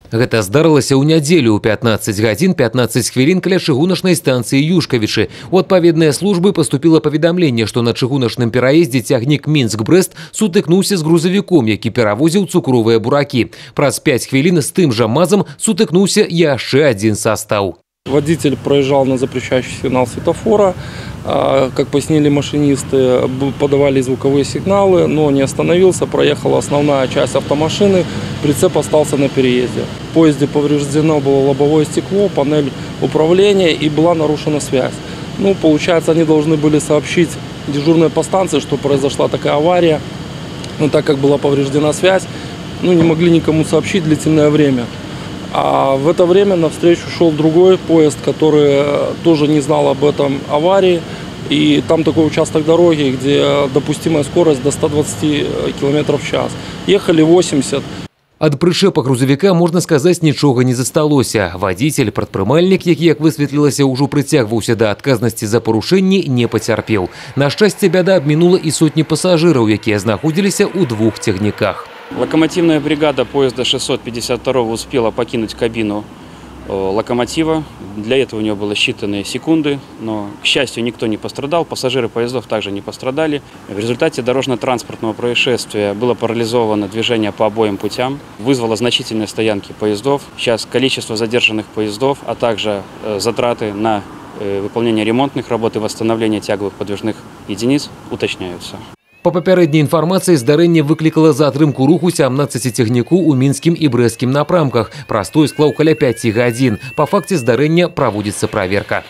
Гэта здарылася ў нядзелю ў 15 гадзін 15 хвілін каля чыгуначнай станцыі Юшкавічы. У адпаведныя службы паступіла паведамленне, што на чыгуначным пераездзе цягнік Мінск-Брэст сутыкнуўся з грузавіком, які перавозіў цукровыя буракі. Праз 5 хвілін з тым жа мазам сутыкнуўся яшчэ адзін састаў. Водитель проезжал на запрещающий сигнал светофора. Как пояснили машинисты, подавали звуковые сигналы, но не остановился. Проехала основная часть автомашины, прицеп остался на переезде. В поезде повреждено было лобовое стекло, панель управления и была нарушена связь. Получается, они должны были сообщить дежурной по станции, что произошла такая авария. Но так как была повреждена связь, не могли никому сообщить длительное время. А в это время навстречу шел другой поезд, который тоже не знал об этом аварии. И там такой участок дороги, где допустимая скорость до 120 км в час. Ехали 80. Ад прычэпа грузавіка, можна сказаць, нічога не засталося. Вадзіцель, прадпрымальнік, які, як высветлілася, ўжо прыцягваўся да адказнасці за парушэнні, не пацярпеў. На шчасце, бяда абмінула і сотні пасажыраў, якія знаходзіліся ў двух цягніках. Локомотивная бригада поезда 652 успела покинуть кабину локомотива. Для этого у него было считанные секунды, но, к счастью, никто не пострадал. Пассажиры поездов также не пострадали. В результате дорожно-транспортного происшествия было парализовано движение по обоим путям, вызвало значительные стоянки поездов. Сейчас количество задержанных поездов, а также затраты на выполнение ремонтных работ и восстановление тяговых подвижных единиц уточняются. По папярэдняй інфармацыі, здарэнне выклікала затрымку руху 17 цягніку ў мінскім і брэсцкім напрамках. Прастой склаў каля 5 гадзін. Па факце здарэння праводзіцца праверка.